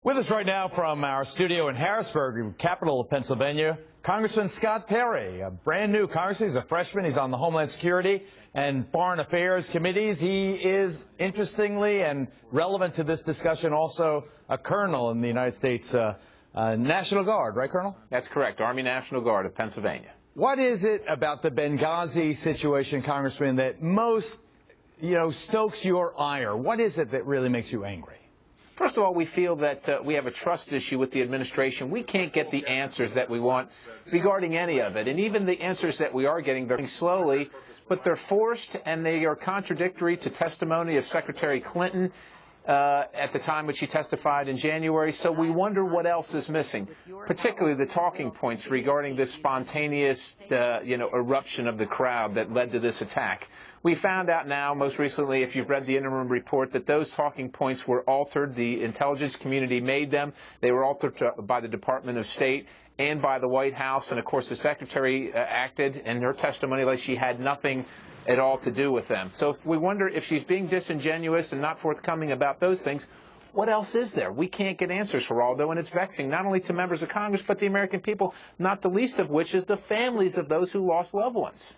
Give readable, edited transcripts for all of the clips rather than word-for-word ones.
With us right now from our studio in Harrisburg, capital of Pennsylvania, Congressman Scott Perry, a brand new congressman. He's a freshman. He's on the Homeland Security and Foreign Affairs committees. He is, interestingly and relevant to this discussion, also a colonel in the United States National Guard, right, Colonel? That's correct, Army National Guard of Pennsylvania. What is it about the Benghazi situation, Congressman, that most, stokes your ire? What is it that really makes you angry? First of all, we feel that we have a trust issue with the administration. We can't get the answers that we want regarding any of it. And even the answers that we are getting, they're getting slowly, but they're forced and they are contradictory to testimony of Secretary Clinton at the time when she testified in January. So we wonder what else is missing, particularly the talking points regarding this spontaneous, eruption of the crowd that led to this attack. We found out now, most recently, if you've read the interim report, that those talking points were altered. The intelligence community made them. They were altered by the Department of State and by the White House. And, of course, the Secretary acted in her testimony like she had nothing at all to do with them. So if we wonder if she's being disingenuous and not forthcoming about those things, what else is there? We can't get answers, Geraldo, and it's vexing not only to members of Congress but the American people, not the least of which is the families of those who lost loved ones.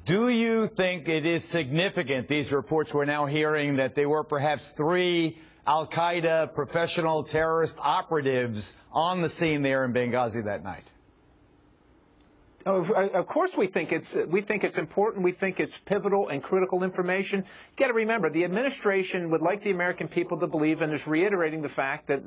Do you think it is significant, these reports we're now hearing, that there were perhaps 3 al-Qaeda professional terrorist operatives on the scene there in Benghazi that night? Of course we think it's important. We think it's pivotal and critical information. You've got to remember, the administration would like the American people to believe, and is reiterating the fact that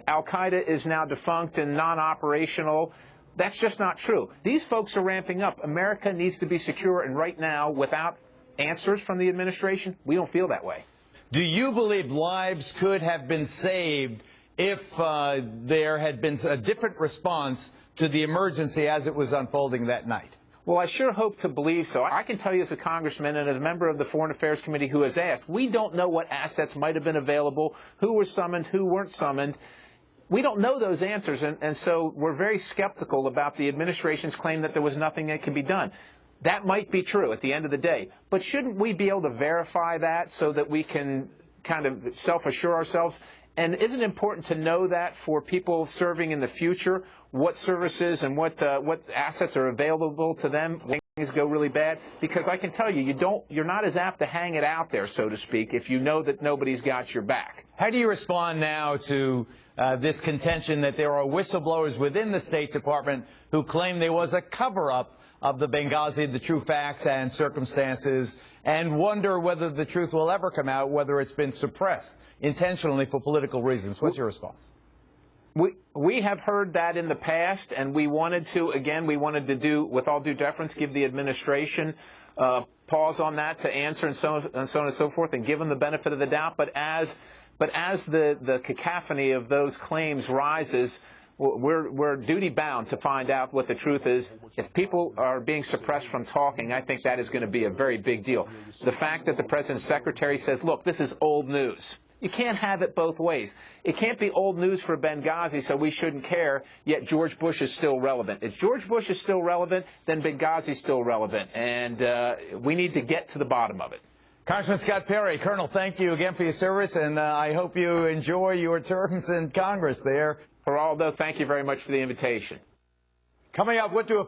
al-Qaeda is now defunct and non-operational. That's just not true. These folks are ramping up. America needs to be secure, and right now, without answers from the administration, we don't feel that way. Do you believe lives could have been saved if there had been a different response to the emergency as it was unfolding that night? Well, I sure hope to believe so. I can tell you as a congressman and as a member of the Foreign Affairs Committee who has asked, we don't know what assets might have been available, who were summoned, who weren't summoned. We don't know those answers, and so we're very skeptical about the administration's claim that there was nothing that can be done. That might be true at the end of the day, but shouldn't we be able to verify that so that we can kind of self-assure ourselves? And isn't it important to know that for people serving in the future, what services and what assets are available to them when things go really bad? Because I can tell you, you're not as apt to hang it out there, so to speak, if you know that nobody's got your back. How do you respond now to this contention that there are whistleblowers within the State Department who claim there was a cover-up of the Benghazi, the true facts and circumstances, and wonder whether the truth will ever come out, whether it's been suppressed intentionally for political reasons? What's your response? We have heard that in the past, and we wanted to do, with all due deference, give the administration pause on that to answer and so on and so forth, and give them the benefit of the doubt. But as the cacophony of those claims rises, we're duty-bound to find out what the truth is. If people are being suppressed from talking, I think that is going to be a very big deal. The fact that the President's secretary says, look, this is old news. You can't have it both ways. It can't be old news for Benghazi, so we shouldn't care, yet George Bush is still relevant. If George Bush is still relevant, then Benghazi is still relevant, and we need to get to the bottom of it. Congressman Scott Perry, Colonel, thank you again for your service, and I hope you enjoy your terms in Congress there. Geraldo, thank you very much for the invitation. Coming up, we'll do a